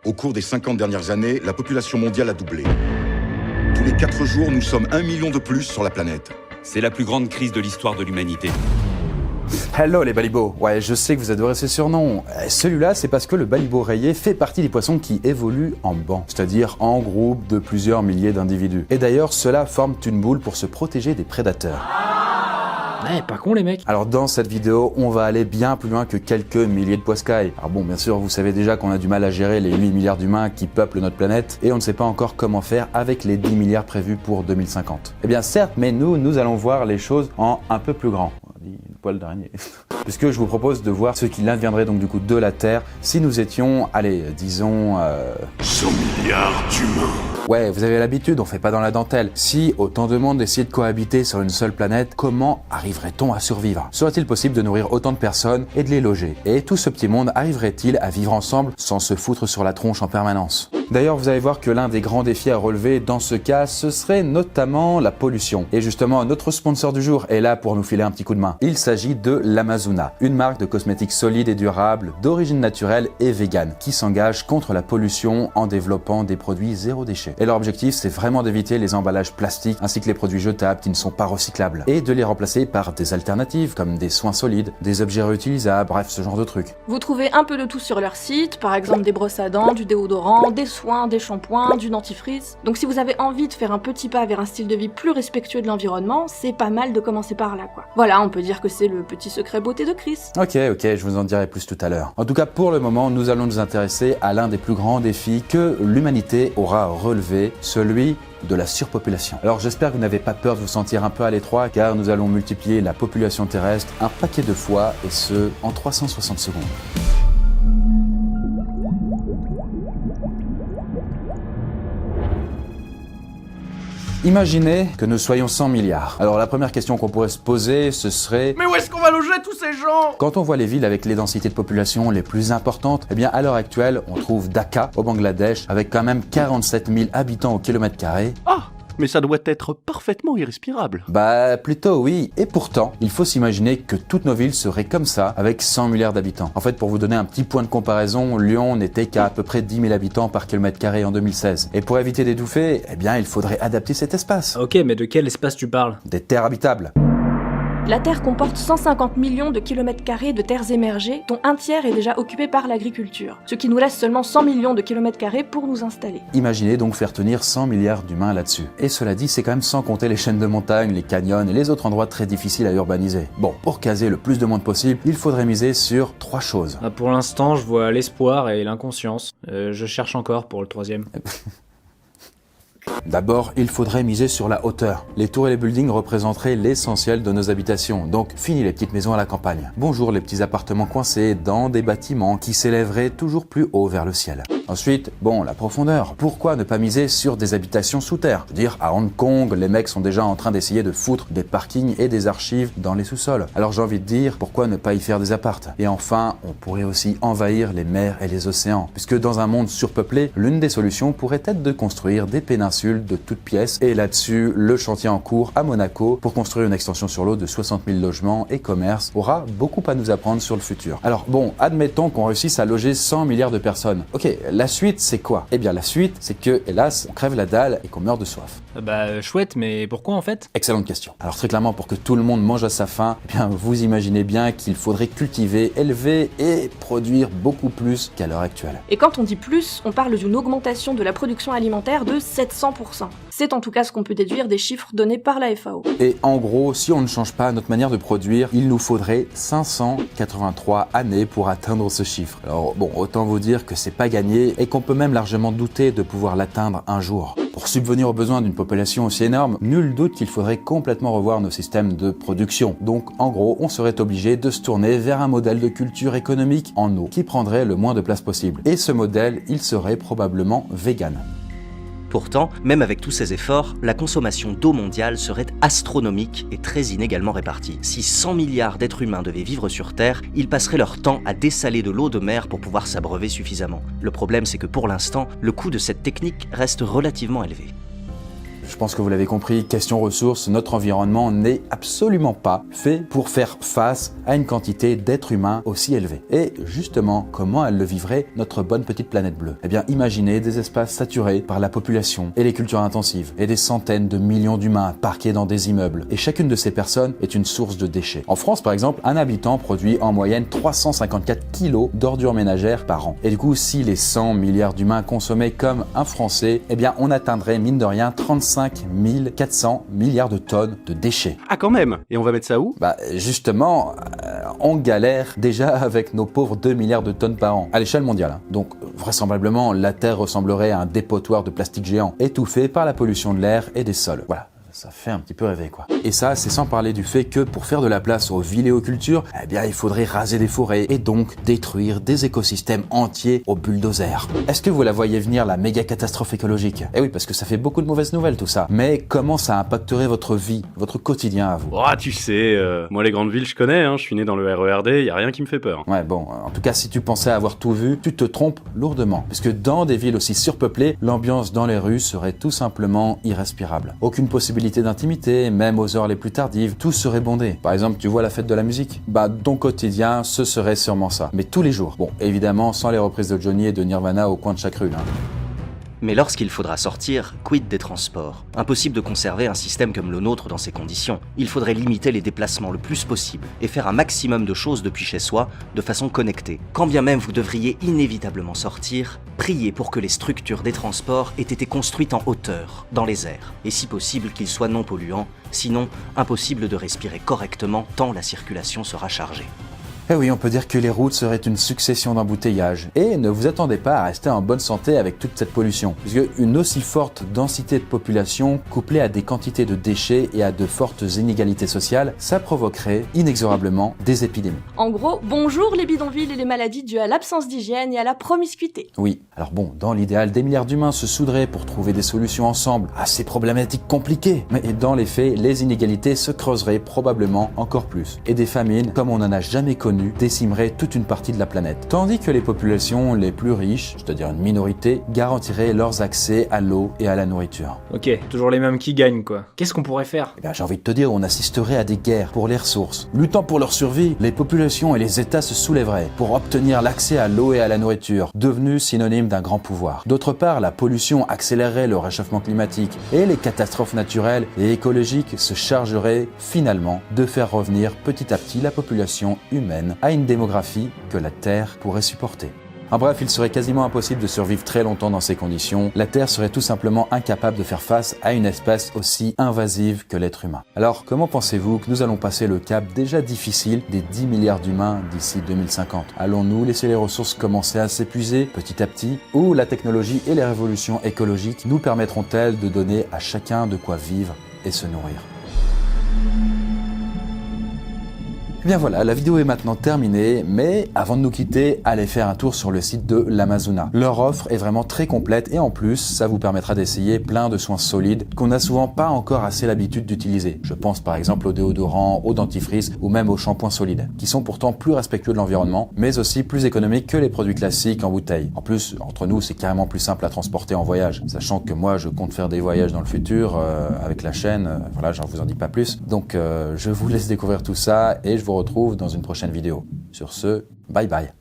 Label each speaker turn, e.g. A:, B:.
A: Au cours des 50 dernières années, la population mondiale a doublé. Tous les 4 jours, nous sommes 1 million de plus sur la planète.
B: C'est la plus grande crise de l'histoire de l'humanité.
C: Hello les balibos. Ouais, je sais que vous adorez ce surnom. Celui-là, c'est parce que le balibo rayé fait partie des poissons qui évoluent en banc, c'est-à-dire en groupe de plusieurs milliers d'individus. Et d'ailleurs, ceux-là forment une boule pour se protéger des prédateurs.
D: Ouais, pas con les mecs.
C: Alors dans cette vidéo, on va aller bien plus loin que quelques milliers de poiscailles. Alors bon, bien sûr, vous savez déjà qu'on a du mal à gérer les 8 milliards d'humains qui peuplent notre planète, et on ne sait pas encore comment faire avec les 10 milliards prévus pour 2050. Eh bien certes, mais nous allons voir les choses en un peu plus grand. On dit une poil d'araignée. Puisque je vous propose de voir ce qu'il adviendrait donc du coup de la Terre si nous étions, allez, disons...
E: 100 milliards d'humains.
C: Ouais, vous avez l'habitude, on fait pas dans la dentelle. Si autant de monde essayait de cohabiter sur une seule planète, comment arriverait-on à survivre? Serait-il possible de nourrir autant de personnes et de les loger? Et tout ce petit monde arriverait-il à vivre ensemble sans se foutre sur la tronche en permanence? D'ailleurs, vous allez voir que l'un des grands défis à relever dans ce cas, ce serait notamment la pollution. Et justement, notre sponsor du jour est là pour nous filer un petit coup de main. Il s'agit de l'Amazuna, une marque de cosmétiques solides et durables, d'origine naturelle et végane, qui s'engage contre la pollution en développant des produits zéro déchet. Et leur objectif, c'est vraiment d'éviter les emballages plastiques ainsi que les produits jetables qui ne sont pas recyclables, et de les remplacer par des alternatives comme des soins solides, des objets réutilisables, bref, ce genre de trucs.
F: Vous trouvez un peu de tout sur leur site, par exemple des brosses à dents, du déodorant, des soins, des shampoings, du dentifrice. Donc si vous avez envie de faire un petit pas vers un style de vie plus respectueux de l'environnement, c'est pas mal de commencer par là quoi. Voilà, on peut dire que c'est le petit secret beauté de Chris.
C: Ok, je vous en dirai plus tout à l'heure. En tout cas, pour le moment, nous allons nous intéresser à l'un des plus grands défis que l'humanité aura relevé, celui de la surpopulation. Alors j'espère que vous n'avez pas peur de vous sentir un peu à l'étroit, car nous allons multiplier la population terrestre un paquet de fois, et ce, en 360 secondes. Imaginez que nous soyons 100 milliards. Alors la première question qu'on pourrait se poser, ce serait...
D: Mais où est-ce qu'on va loger tous ces gens?
C: Quand on voit les villes avec les densités de population les plus importantes, eh bien à l'heure actuelle, on trouve Dhaka, au Bangladesh, avec quand même 47 000 habitants au kilomètre carré.
E: Ah, mais ça doit être parfaitement irrespirable.
C: Bah plutôt oui, et pourtant, il faut s'imaginer que toutes nos villes seraient comme ça, avec 100 milliards d'habitants. En fait, pour vous donner un petit point de comparaison, Lyon n'était qu'à peu près 10 000 habitants par kilomètre carré en 2016. Et pour éviter d'étouffer, eh bien il faudrait adapter cet espace.
D: Ok, mais de quel espace tu parles?
C: Des terres habitables.
F: La Terre comporte 150 millions de kilomètres carrés de terres émergées, dont un tiers est déjà occupé par l'agriculture, ce qui nous laisse seulement 100 millions de kilomètres carrés pour nous installer.
C: Imaginez donc faire tenir 100 milliards d'humains là-dessus. Et cela dit, c'est quand même sans compter les chaînes de montagnes, les canyons et les autres endroits très difficiles à urbaniser. Bon, pour caser le plus de monde possible, il faudrait miser sur 3 choses.
D: Pour l'instant, je vois l'espoir et l'inconscience. Je cherche encore pour le troisième.
C: D'abord, il faudrait miser sur la hauteur. Les tours et les buildings représenteraient l'essentiel de nos habitations, donc fini les petites maisons à la campagne. Bonjour les petits appartements coincés dans des bâtiments qui s'élèveraient toujours plus haut vers le ciel. Ensuite, bon, la profondeur. Pourquoi ne pas miser sur des habitations sous terre? Je veux dire, à Hong Kong, les mecs sont déjà en train d'essayer de foutre des parkings et des archives dans les sous-sols. Alors j'ai envie de dire, pourquoi ne pas y faire des appartes? Et enfin, on pourrait aussi envahir les mers et les océans, puisque dans un monde surpeuplé, l'une des solutions pourrait être de construire des péninsules de toutes pièces. Et là-dessus, le chantier en cours à Monaco pour construire une extension sur l'eau de 60 000 logements et commerces aura beaucoup à nous apprendre sur le futur. Alors bon, admettons qu'on réussisse à loger 100 milliards de personnes. Ok, la suite c'est quoi? Eh bien la suite c'est que, hélas, on crève la dalle et qu'on meurt de soif.
D: Bah chouette, mais pourquoi en fait?
C: Excellente question. Alors très clairement, pour que tout le monde mange à sa faim, eh bien vous imaginez bien qu'il faudrait cultiver, élever et produire beaucoup plus qu'à l'heure actuelle.
F: Et quand on dit plus, on parle d'une augmentation de la production alimentaire de 700%. C'est en tout cas ce qu'on peut déduire des chiffres donnés par la FAO.
C: Et en gros, si on ne change pas notre manière de produire, il nous faudrait 583 années pour atteindre ce chiffre. Alors bon, autant vous dire que c'est pas gagné et qu'on peut même largement douter de pouvoir l'atteindre un jour. Pour subvenir aux besoins d'une population aussi énorme, nul doute qu'il faudrait complètement revoir nos systèmes de production. Donc en gros, on serait obligé de se tourner vers un modèle de culture économique en eau qui prendrait le moins de place possible. Et ce modèle, il serait probablement vegan.
G: Pourtant, même avec tous ces efforts, la consommation d'eau mondiale serait astronomique et très inégalement répartie. Si 100 milliards d'êtres humains devaient vivre sur Terre, ils passeraient leur temps à dessaler de l'eau de mer pour pouvoir s'abreuver suffisamment. Le problème, c'est que pour l'instant, le coût de cette technique reste relativement élevé.
C: je pense que vous l'avez compris, question ressources, notre environnement n'est absolument pas fait pour faire face à une quantité d'êtres humains aussi élevée. Et justement, comment elle le vivrait, notre bonne petite planète bleue? Eh bien, imaginez des espaces saturés par la population et les cultures intensives, et des centaines de millions d'humains parqués dans des immeubles. Et chacune de ces personnes est une source de déchets. En France, par exemple, un habitant produit en moyenne 354 kilos d'ordures ménagères par an. Et du coup, si les 100 milliards d'humains consommaient comme un Français, eh bien, on atteindrait, mine de rien, 35 400 milliards de tonnes de déchets.
E: Ah quand même. Et on va mettre ça où?
C: Bah, justement, on galère déjà avec nos pauvres 2 milliards de tonnes par an, à l'échelle mondiale. Donc, vraisemblablement, la Terre ressemblerait à un dépotoir de plastique géant, étouffé par la pollution de l'air et des sols. Voilà. Ça fait un petit peu rêver, quoi. Et ça, c'est sans parler du fait que pour faire de la place aux villes et aux cultures, eh bien, il faudrait raser des forêts et donc détruire des écosystèmes entiers au bulldozer. Est-ce que vous la voyez venir, la méga catastrophe écologique? Eh oui, parce que ça fait beaucoup de mauvaises nouvelles, tout ça. Mais comment ça impacterait votre vie, votre quotidien à vous?
E: Oh, tu sais, moi les grandes villes je connais, je suis né dans le RERD, y a rien qui me fait peur.
C: Ouais, bon, en tout cas, si tu pensais avoir tout vu, tu te trompes lourdement. Parce que dans des villes aussi surpeuplées, l'ambiance dans les rues serait tout simplement irrespirable. Aucune possibilité d'intimité, même aux heures les plus tardives, tout serait bondé. Par exemple, tu vois la fête de la musique? Bah, ton quotidien, ce serait sûrement ça. Mais tous les jours. Bon, évidemment, sans les reprises de Johnny et de Nirvana au coin de chaque rue,
G: Mais lorsqu'il faudra sortir, quid des transports? Impossible de conserver un système comme le nôtre dans ces conditions. Il faudrait limiter les déplacements le plus possible et faire un maximum de choses depuis chez soi de façon connectée. Quand bien même vous devriez inévitablement sortir, priez pour que les structures des transports aient été construites en hauteur, dans les airs, et si possible qu'ils soient non polluants, sinon impossible de respirer correctement tant la circulation sera chargée.
C: Eh oui, on peut dire que les routes seraient une succession d'embouteillages. Et ne vous attendez pas à rester en bonne santé avec toute cette pollution, puisque une aussi forte densité de population, couplée à des quantités de déchets et à de fortes inégalités sociales, ça provoquerait inexorablement des épidémies.
F: En gros, bonjour les bidonvilles et les maladies dues à l'absence d'hygiène et à la promiscuité.
C: Oui, alors bon, dans l'idéal, des milliards d'humains se souderaient pour trouver des solutions ensemble à ces problématiques compliquées. Mais dans les faits, les inégalités se creuseraient probablement encore plus. Et des famines, comme on n'en a jamais connu, décimerait toute une partie de la planète. Tandis que les populations les plus riches, c'est-à-dire une minorité, garantiraient leurs accès à l'eau et à la nourriture.
D: Ok, toujours les mêmes qui gagnent, quoi. Qu'est-ce qu'on pourrait faire?
C: Eh bien, j'ai envie de te dire, on assisterait à des guerres pour les ressources. Luttant pour leur survie, les populations et les États se soulèveraient pour obtenir l'accès à l'eau et à la nourriture, devenus synonymes d'un grand pouvoir. D'autre part, la pollution accélérerait le réchauffement climatique et les catastrophes naturelles et écologiques se chargeraient finalement de faire revenir petit à petit la population humaine à une démographie que la Terre pourrait supporter. En bref, il serait quasiment impossible de survivre très longtemps dans ces conditions. La Terre serait tout simplement incapable de faire face à une espèce aussi invasive que l'être humain. Alors, comment pensez-vous que nous allons passer le cap déjà difficile des 10 milliards d'humains d'ici 2050? Allons-nous laisser les ressources commencer à s'épuiser petit à petit? Ou la technologie et les révolutions écologiques nous permettront-elles de donner à chacun de quoi vivre et se nourrir? Eh bien voilà, la vidéo est maintenant terminée, mais avant de nous quitter, allez faire un tour sur le site de l'Amazona. Leur offre est vraiment très complète et en plus, ça vous permettra d'essayer plein de soins solides qu'on n'a souvent pas encore assez l'habitude d'utiliser. Je pense par exemple aux déodorants, aux dentifrices ou même aux shampoings solides, qui sont pourtant plus respectueux de l'environnement, mais aussi plus économiques que les produits classiques en bouteille. En plus, entre nous, c'est carrément plus simple à transporter en voyage, sachant que moi, je compte faire des voyages dans le futur avec la chaîne, voilà, j'en vous en dis pas plus. Donc, je vous laisse découvrir tout ça et je vous retrouve dans une prochaine vidéo. Sur ce, bye bye.